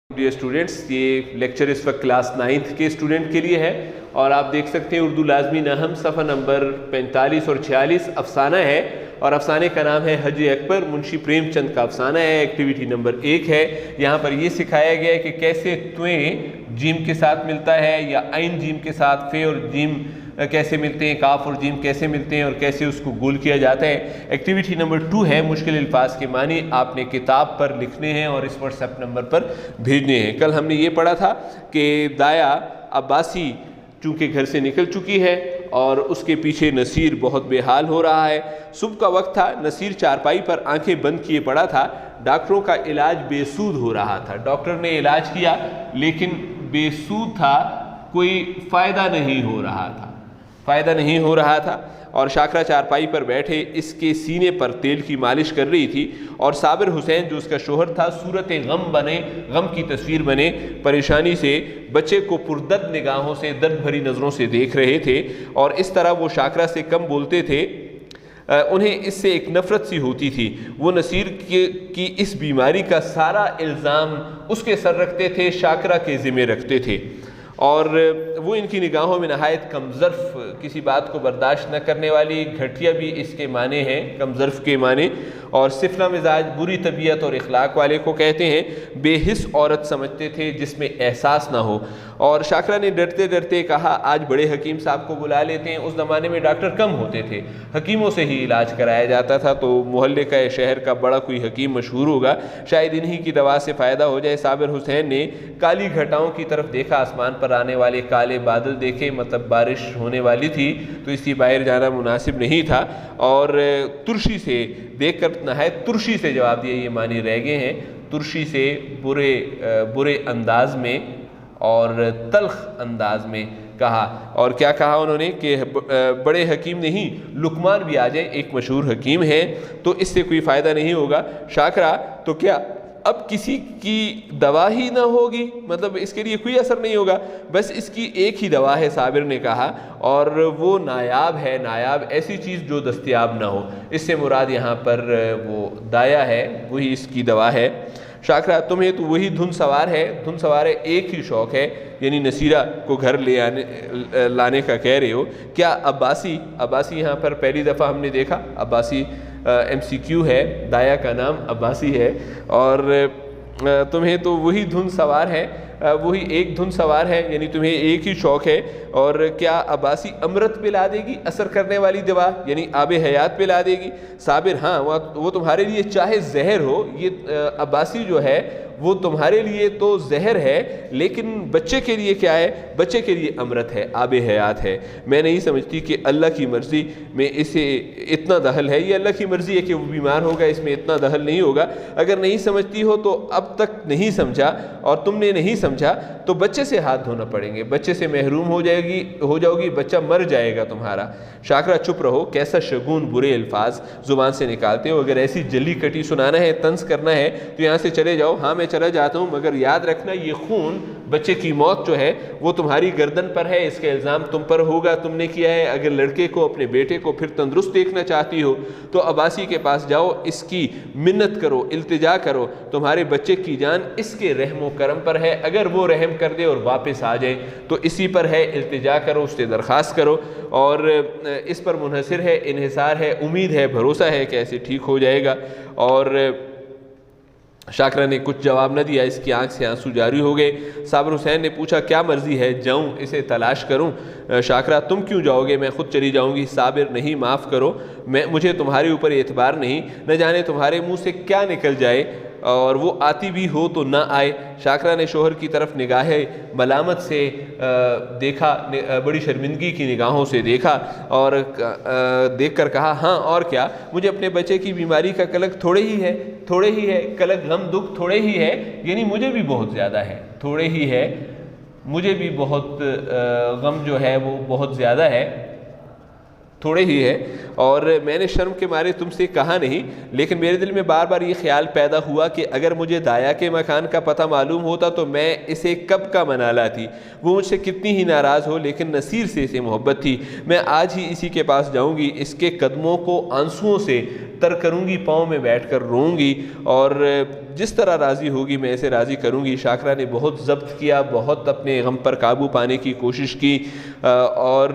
Dear students, یہ lecture اس وقت class 9 کے اسٹوڈنٹ کے لیے ہے اور آپ دیکھ سکتے ہیں اردو لازمی نحو صفحہ نمبر 45 اور 46 افسانہ ہے اور افسانے کا نام ہے حج اکبر، منشی پریم چند کا افسانہ ہے۔ ایکٹیویٹی نمبر 1 ہے۔ یہاں پر یہ سکھایا گیا ہے کہ کیسے تویں جیم کے ساتھ ملتا ہے یا عین جیم کے ساتھ فے اور جیم کیسے ملتے ہیں، کاف اور جیم کیسے ملتے ہیں اور کیسے اس کو گول کیا جاتا ہے۔ ایکٹیویٹی نمبر 2 ہے مشکل الفاظ کے معنی آپ نے کتاب پر لکھنے ہیں اور اس واٹس ایپ نمبر پر بھیجنے ہیں۔ کل ہم نے یہ پڑھا تھا کہ دایا عباسی چونکہ گھر سے نکل چکی ہے اور اس کے پیچھے نصیر بہت بے حال ہو رہا ہے۔ صبح کا وقت تھا، نصیر چارپائی پر آنکھیں بند کیے پڑا تھا۔ ڈاکٹروں کا علاج بے سود ہو رہا تھا۔ ڈاکٹر نے علاج کیا لیکن بے سود تھا، کوئی فائدہ نہیں ہو رہا تھا اور شاکرہ چارپائی پر بیٹھے اس کے سینے پر تیل کی مالش کر رہی تھی اور صابر حسین جو اس کا شوہر تھا صورت غم کی تصویر بنے پریشانی سے بچے کو پردرد نگاہوں سے، درد بھری نظروں سے دیکھ رہے تھے اور اس طرح وہ شاکرہ سے کم بولتے تھے، انہیں اس سے ایک نفرت سی ہوتی تھی۔ وہ نصیر کی اس بیماری کا سارا الزام اس کے سر رکھتے تھے، شاکرہ کے ذمہ رکھتے تھے اور وہ ان کی نگاہوں میں نہایت کم ظرف، کسی بات کو برداشت نہ کرنے والی، گھٹیا بھی اس کے معنی ہیں، کم ظرف کے معنی، اور سفلہ مزاج، بری طبیعت اور اخلاق والے کو کہتے ہیں۔ بے حس عورت سمجھتے تھے جس میں احساس نہ ہو۔ اور شاکرہ نے ڈرتے ڈرتے کہا آج بڑے حکیم صاحب کو بلا لیتے ہیں۔ اس زمانے میں ڈاکٹر کم ہوتے تھے، حکیموں سے ہی علاج کرایا جاتا تھا، تو محلے کا شہر کا بڑا کوئی حکیم مشہور ہوگا، شاید انہی کی دوا سے فائدہ ہو جائے۔ صابر حسین نے کالی گھٹاؤں کی طرف دیکھا، آسمان پر آنے والے کالے بادل دیکھے، مطلب بارش ہونے والی تھی تو اس لیے باہر جانا مناسب نہیں تھا، اور ترشی سے دیکھ کر نہایت ترشی سے جواب دیا، یہ معنی رہ گئے ہیں، ترشی سے برے انداز میں اور تلخ انداز میں کہا۔ اور کیا کہا انہوں نے کہ بڑے حکیم نہیں، لقمان بھی آ جائے، ایک مشہور حکیم ہے، تو اس سے کوئی فائدہ نہیں ہوگا۔ شاکرہ تو کیا اب کسی کی دوا ہی نہ ہوگی، مطلب اس کے لیے کوئی اثر نہیں ہوگا، بس اس کی ایک ہی دوا ہے، صابر نے کہا، اور وہ نایاب ہے، نایاب ایسی چیز جو دستیاب نہ ہو۔ اس سے مراد یہاں پر وہ دایا ہے، وہی اس کی دوا ہے۔ شاکرہ تمہیں تو وہی دھن سوار ہے، ایک ہی شوق ہے، یعنی نصیرہ کو گھر لانے کا کہہ رہے ہو کیا؟ عباسی یہاں پر پہلی دفعہ ہم نے دیکھا، عباسی MCQ ہے، دایا کا نام عباسی ہے، اور تمہیں تو وہی دھن سوار ہے، وہی ایک دھن سوار ہے، یعنی تمہیں ایک ہی شوق ہے، اور کیا عباسی امرت پلا دے گی، اثر کرنے والی دوا، یعنی آب حیات پلا دے گی؟ صابر ہاں، وہ تمہارے لیے چاہے زہر ہو، یہ عباسی جو ہے وہ تمہارے لیے تو زہر ہے، لیکن بچے کے لیے کیا ہے؟ بچے کے لیے امرت ہے، آب حیات ہے۔ میں نہیں سمجھتی کہ اللہ کی مرضی میں اسے اتنا دخل ہے، یہ اللہ کی مرضی ہے کہ وہ بیمار ہوگا، اس میں اتنا دخل نہیں ہوگا۔ اگر نہیں سمجھتی ہو تو اب تک نہیں سمجھا اور تم نے نہیں سمجھا تو بچے سے ہاتھ دھونا پڑیں گے، بچے سے محروم ہو جاؤ گی، بچہ مر جائے گا تمہارا۔ شاکرہ چپ رہو، کیسا شگون برے الفاظ زبان سے نکالتے ہو، اگر ایسی جلی کٹی سنانا ہے، طنز کرنا ہے تو یہاں سے چلے جاؤ۔ ہاں میں چلا جاتا ہوں، مگر یاد رکھنا یہ خون، بچے کی موت جو ہے وہ تمہاری گردن پر ہے، اس کا الزام تم پر ہوگا، تم نے کیا ہے۔ اگر لڑکے کو، اپنے بیٹے کو پھر تندرست دیکھنا چاہتی ہو تو عباسی کے پاس جاؤ، اس کی منت کرو، التجا کرو، تمہارے بچے کی جان اس کے رحم و کرم پر ہے، اگر وہ رحم کر دے اور واپس آ جائے تو اسی پر ہے، التجا کرو، اس سے درخواست کرو، اور اس پر منحصر ہے، انحصار ہے، امید ہے، بھروسہ ہے کہ ایسے ٹھیک ہو جائے گا۔ اور شاکرہ نے کچھ جواب نہ دیا، اس کی آنکھ سے آنسو جاری ہو گئے۔ صابر حسین نے پوچھا کیا مرضی ہے، جاؤں اسے تلاش کروں؟ شاکرہ تم کیوں جاؤ گے، میں خود چلی جاؤں گی۔ صابر نہیں، معاف کرو، مجھے تمہارے اوپر اعتبار نہیں، نہ جانے تمہارے منہ سے کیا نکل جائے، اور وہ آتی بھی ہو تو نہ آئے۔ شاکرہ نے شوہر کی طرف نگاہ ملامت سے دیکھا، بڑی شرمندگی کی نگاہوں سے دیکھا اور دیکھ کر کہا ہاں اور کیا، مجھے اپنے بچے کی بیماری کا کلک تھوڑے ہی ہے، کلک غم دکھ تھوڑے ہی ہے، یعنی مجھے بھی بہت زیادہ ہے، تھوڑے ہی ہے، مجھے بھی بہت غم جو ہے وہ بہت زیادہ ہے۔ تھوڑے ہی ہے، اور میں نے شرم کے مارے تم سے کہا نہیں، لیکن میرے دل میں بار بار یہ خیال پیدا ہوا کہ اگر مجھے دایا کے مکان کا پتہ معلوم ہوتا تو میں اسے کب کا منا لاتی۔ وہ مجھ سے کتنی ہی ناراض ہو لیکن نصیر سے اسے محبت تھی، میں آج ہی اسی کے پاس جاؤں گی، اس کے قدموں کو آنسوؤں سے تر کروں گی، پاؤں میں بیٹھ کر روں گی، اور جس طرح راضی ہوگی میں اسے راضی کروں گی۔ شاکرہ نے بہت ضبط کیا، بہت اپنے غم پر قابو پانے کی کوشش کی، اور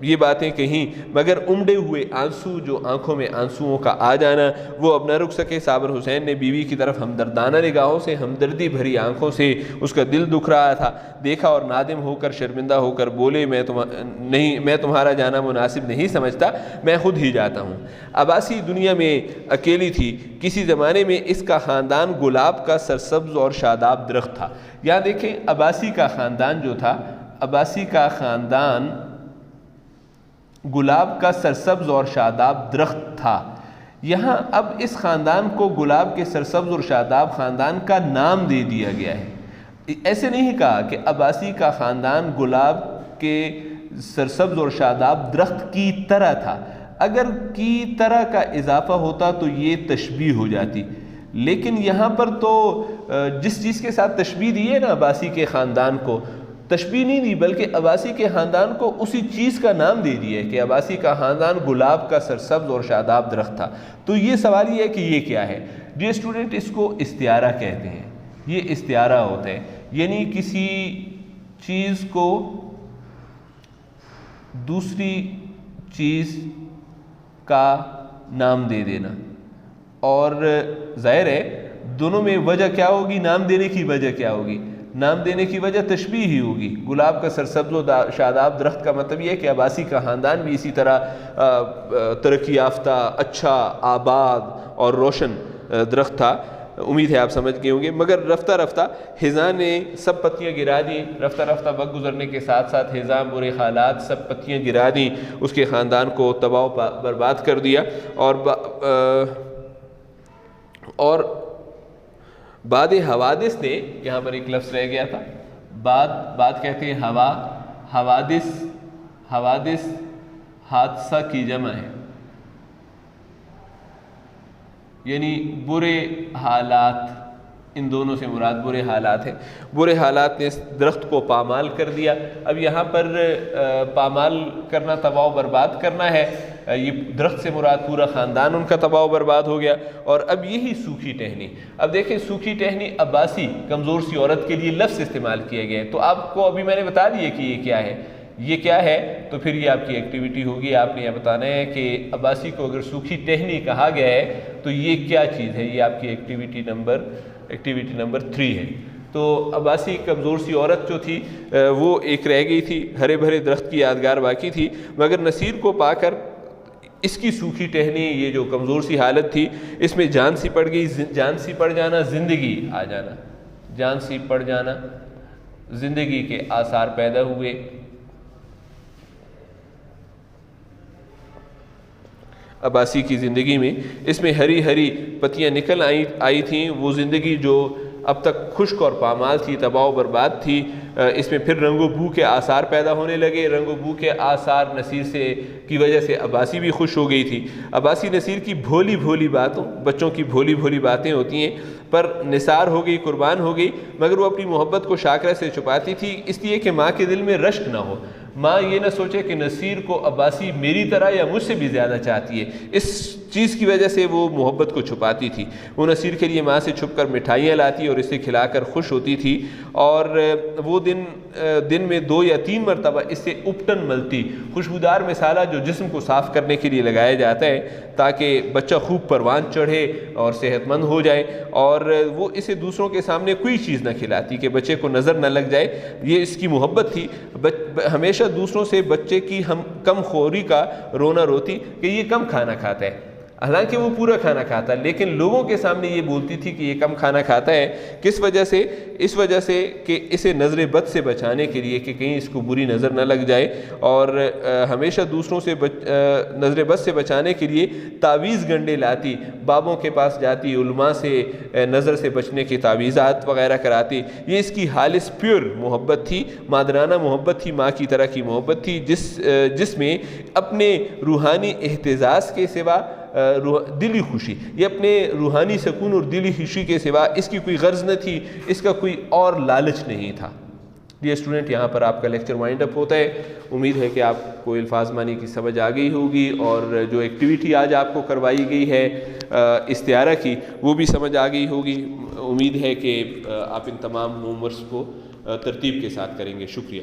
یہ باتیں کہیں، مگر امڑے ہوئے آنسو، جو آنکھوں میں آنسوؤں کا آ جانا، وہ اب نہ رک سکے۔ صابر حسین نے بیوی کی طرف ہمدردانہ نگاہوں سے، ہمدردی بھری آنکھوں سے، اس کا دل دکھ رہا تھا، دیکھا اور نادم ہو کر، شرمندہ ہو کر بولے، میں تمہارا جانا مناسب نہیں سمجھتا، میں خود ہی جاتا ہوں۔ عباسی دنیا میں اکیلی تھی، کسی زمانے میں اس کا خاندان گلاب کا سرسبز اور شاداب درخت تھا۔ یہاں دیکھیں عباسی کا خاندان جو تھا، عباسی کا خاندان گلاب کا سرسبز اور شاداب درخت تھا۔ یہاں اب اس خاندان کو گلاب کے سرسبز اور شاداب خاندان کا نام دے دیا گیا ہے۔ ایسے نہیں کہا کہ عباسی کا خاندان گلاب کے سرسبز اور شاداب درخت کی طرح تھا۔ اگر کی طرح کا اضافہ ہوتا تو یہ تشبیہ ہو جاتی، لیکن یہاں پر تو جس چیز کے ساتھ تشبیہ دی ہے نا عباسی کے خاندان کو، تشبیہ نہیں دی بلکہ عباسی کے خاندان کو اسی چیز کا نام دے دیا ہے کہ عباسی کا خاندان گلاب کا سرسبز اور شاداب درخت تھا۔ تو یہ سوال یہ ہے کہ یہ کیا ہے؟ جی اسٹوڈنٹ، اس کو استعارہ کہتے ہیں۔ یہ استعارہ ہوتا ہے، یعنی کسی چیز کو دوسری چیز کا نام دے دینا، اور ظاہر ہے دونوں میں وجہ کیا ہوگی؟ نام دینے کی وجہ کیا ہوگی؟ نام دینے کی وجہ تشبیہ ہی ہوگی۔ گلاب کا سرسبز و شاداب درخت کا مطلب یہ ہے کہ عباسی کا خاندان بھی اسی طرح ترقی یافتہ، اچھا، آباد اور روشن درخت تھا۔ امید ہے آپ سمجھ گئے ہوں گے۔ مگر رفتہ رفتہ خزاں نے سب پتیاں گرا دیں، رفتہ رفتہ وقت گزرنے کے ساتھ ساتھ خزاں، برے حالات، سب پتیاں گرا دیں، اس کے خاندان کو تباہ و برباد کر دیا، اور بعد حوادث نے، یہاں پر ایک لفظ رہ گیا تھا، بعد کہتے ہیں ہوا، حوادث حادثہ کی جمع ہے، یعنی برے حالات، ان دونوں سے مراد برے حالات ہیں۔ برے حالات نے اس درخت کو پامال کر دیا۔ اب یہاں پر پامال کرنا، تباہ و برباد کرنا ہے، یہ درخت سے مراد پورا خاندان ان کا تباہ و برباد ہو گیا۔ اور اب یہی سوکھی ٹہنی، اب دیکھیں سوکھی ٹہنی عباسی کمزور سی عورت کے لیے لفظ استعمال کیے گئے، تو آپ کو ابھی میں نے بتا دیا کہ یہ کیا ہے، یہ کیا ہے، تو پھر یہ آپ کی ایکٹیویٹی ہوگی۔ آپ نے یہ بتانا ہے کہ عباسی کو اگر سوکھی ٹہنی کہا گیا ہے تو یہ کیا چیز ہے، یہ آپ کی ایکٹیویٹی نمبر 3 ہے۔ تو عباسی کمزور سی عورت جو تھی وہ ایک رہ گئی تھی، ہرے بھرے درخت کی یادگار باقی تھی، مگر نصیر کو پا کر اس کی سوکھی ٹہنی، یہ جو کمزور سی حالت تھی، اس میں جان سی پڑ گئی۔ جان سی پڑ جانا، زندگی آ جانا، جان سی پڑ جانا، زندگی کے آثار پیدا ہوئے۔ عباسی کی زندگی میں اس میں ہری ہری پتیاں نکل آئی تھیں، وہ زندگی جو اب تک خشک اور پامال تھی، تباہ و برباد تھی، اس میں پھر رنگ و بو کے آثار پیدا ہونے لگے۔ رنگ و بو کے آثار نصیر کی وجہ سے عباسی بھی خوش ہو گئی تھی۔ عباسی نصیر کی بھولی بھولی باتوں، بچوں کی بھولی بھولی باتیں ہوتی ہیں، پر نثار ہو گئی، قربان ہو گئی، مگر وہ اپنی محبت کو شاکرہ سے چھپاتی تھی، اس لیے کہ ماں کے دل میں رشک نہ ہو، ماں یہ نہ سوچے کہ نصیر کو عباسی میری طرح یا مجھ سے بھی زیادہ چاہتی ہے، اس چیز کی وجہ سے وہ محبت کو چھپاتی تھی۔ وہ نصیر کے لیے ماں سے چھپ کر مٹھائیاں لاتی اور اسے کھلا کر خوش ہوتی تھی، اور وہ دن میں 2 یا 3 مرتبہ اس سے اپٹن ملتی، خوشبودار مسالہ جو جسم کو صاف کرنے کے لیے لگایا جاتا ہے تاکہ بچہ خوب پروان چڑھے اور صحت مند ہو جائے، اور وہ اسے دوسروں کے سامنے کوئی چیز نہ کھلاتی کہ بچے کو نظر نہ لگ جائے، یہ اس کی محبت تھی۔ ہمیشہ دوسروں سے بچے کی کم خوری کا رونا روتی کہ یہ کم کھانا کھاتا ہے، حالانکہ وہ پورا کھانا کھاتا، لیکن لوگوں کے سامنے یہ بولتی تھی کہ یہ کم کھانا کھاتا ہے. کس وجہ سے؟ اس وجہ سے کہ اسے نظر بد سے بچانے کے لیے، کہ کہیں اس کو بری نظر نہ لگ جائے، اور ہمیشہ دوسروں سے نظر بد سے بچانے کے لیے تعویذ گنڈے لاتی، بابوں کے پاس جاتی، علماء سے نظر سے بچنے کی تعویذات وغیرہ کراتی. یہ اس کی خالص پیور محبت تھی، مادرانہ محبت تھی، ماں کی طرح کی محبت تھی، جس میں اپنے روحانی اہتزاز کے سوا دلی خوشی، یہ اپنے روحانی سکون اور دلی خوشی کے سوا اس کی کوئی غرض نہ تھی، اس کا کوئی اور لالچ نہیں تھا. یہ اسٹوڈنٹ یہاں پر آپ کا لیکچر وائنڈ اپ ہوتا ہے. امید ہے کہ آپ کو الفاظ معنی کی سمجھ آ گئی ہوگی، اور جو ایکٹیویٹی آج آپ کو کروائی گئی ہے استعارہ کی، وہ بھی سمجھ آ گئی ہوگی. امید ہے کہ آپ ان تمام ہوم ورکس کو ترتیب کے ساتھ کریں گے. شکریہ.